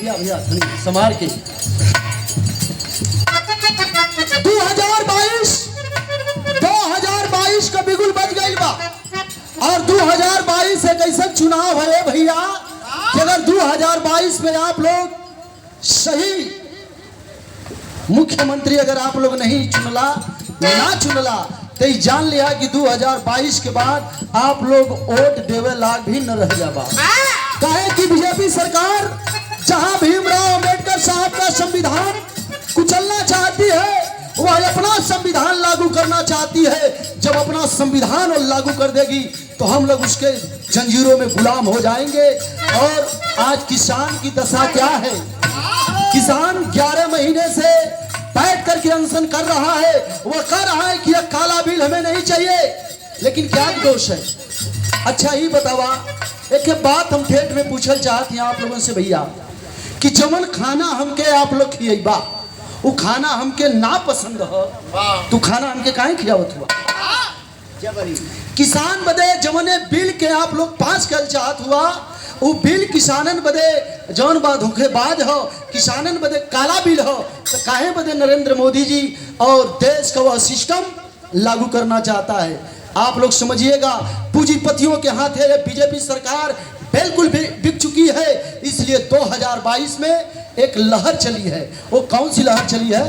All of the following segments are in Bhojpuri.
भैया समार के 2022 का बिगुल बज गई बा। और 2022 एक ऐसा चुनाव है भैया कि अगर 2022 में आप लोग सही मुख्यमंत्री अगर आप लोग नहीं चुनला ना चुनला तो जान लिया कि 2022 के बाद आप लोग वोट देवे लाग भी न रह जाबा। काहे कि बीजेपी सरकार जहां भीमराव अंबेडकर साहब का संविधान कुचलना चाहती है वह अपना संविधान लागू करना चाहती है। जब अपना संविधान लागू कर देगी तो हम लोग उसके जंजीरों में गुलाम हो जाएंगे। और आज किसान की दशा क्या है? किसान 11 महीने से बैठ करके अनशन कर रहा है। वह कह रहा है कि यह काला बिल हमें नहीं चाहिए, लेकिन क्या दोष है? अच्छा ही बतावा, एक बात हम ठेठ में पूछल चाहते हैं आप लोगों से भैया कि जमन खाना हमके आप लोग खिएबा वो खाना हमके ना पसंद हो तो खाना हमके काहे खियावत हुआ? किसान बदे जमने बिल के आप लोग पास कर चाहत हुआ वो बिल किसानन बदे जौन बा धोखेबाज हो, किसानन बदे काला बिल हो, तो काहे बदे नरेंद्र मोदी जी और देश का वह सिस्टम लागू करना चाहता है? आप लोग समझिएगा, पूंजीपतियों के हाथ है बीजेपी सरकार बिल्कुल बिक चुकी है। इसलिए 2022 में एक लहर चली है। वो कौन सी लहर चली है?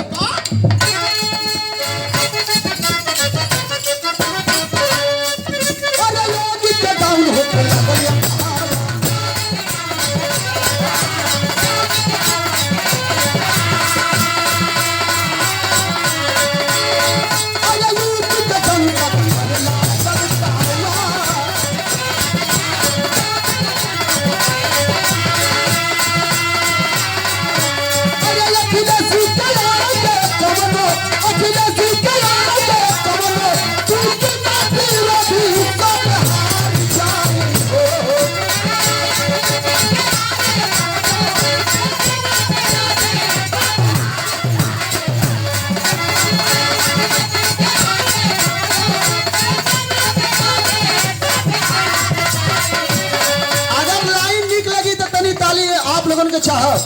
के चाहत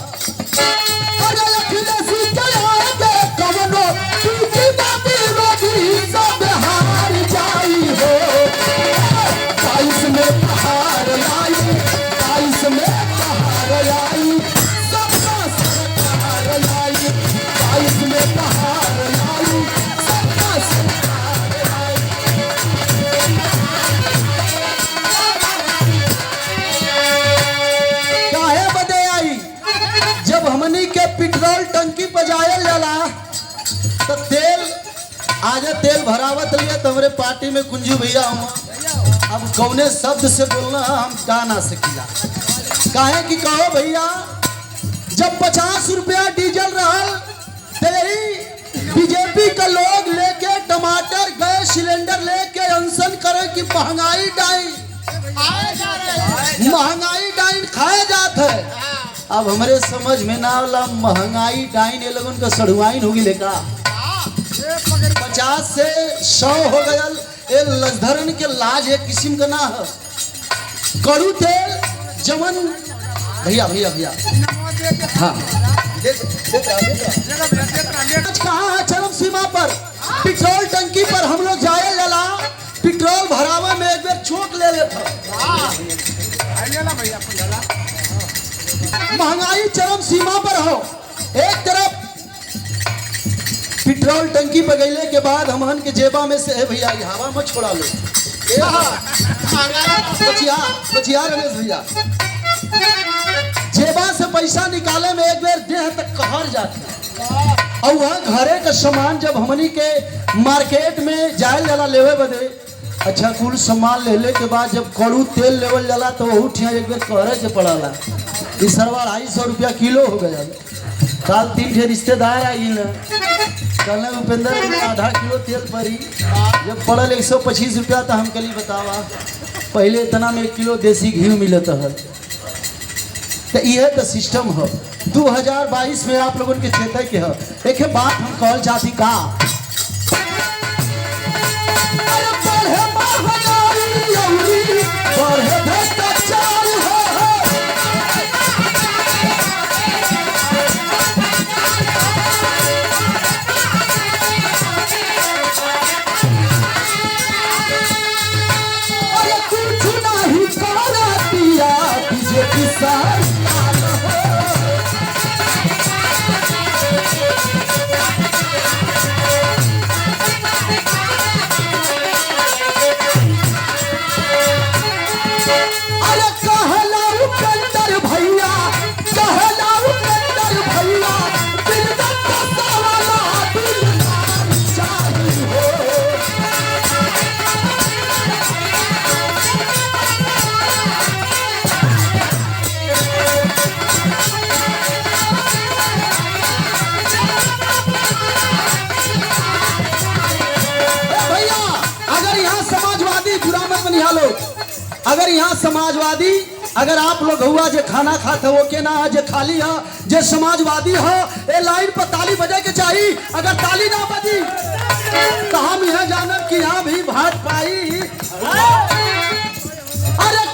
पेट्रोल टंकी पर जायल जाला तो तेल आजा तेल भरावत लिए तो हमारे पार्टी में कुंजू भैया हूँ। अब कौने शब्द से बोलना हम गा ना सकीला। काहे कि कहो भैया जब 50 रुपया डीजल रहल तो यही बीजेपी का लोग लेके टमाटर गैस सिलेंडर लेके अनशन करे कि महंगाई डाइन खाया जात है। अब हमारे समझ में ना आला महंगाई डाइन ये लोगन का सड़ुआइन होगी लेका 50 से 100 हो गयल। ये लजधरन के लाज एक किस्म का ना है। कड़ू तेल जमन भैया भैया भैया हाँ कहाँ है चरम सीमा पर पेट्रोल टंकी पर हम लोग जाए जला पेट्रोल भरावा में एक बार चौक ले लेता। महंगाई चरम सीमा पर हो। एक तरफ पेट्रोल टंकी पर गईले के बाद हमहन के जेबा में से भैया हवा मत छोड़ा लो बचिया रमेश भैया जेबा से पैसा निकाले में एक बार देह तक कहर जाती है। और वह घरे का सामान जब हमनी के मार्केट में जायल जाला लेवे बदे अच्छा कुल सामान ले के बाद जब कड़ू तेल लेवल जाला तो वह ठिया एक बार कहरे के पड़ाला। इस सरवा 250 रुपया किलो हो गया। काल 3 ठे रिश्तेदार आई न कल उपेंद्र आधा किलो तेल पड़ी जब पड़ल 125 रुपया तो हम कली बतावा पहले इतना में 1 किलो देसी घी मिलत है तो यह तो सिस्टम है 2022 में आप लोगों के चेते के है एक बात हम कहल चाहती का अगर यहाँ समाजवादी अगर आप लोग हुआ जो खाना खाते हो के ना जो खाली है जो समाजवादी हो ए लाइन पर ताली बजे के चाहिए अगर ताली ना बजी तो हम यह जानब कि यहाँ भी भाजपाई अरे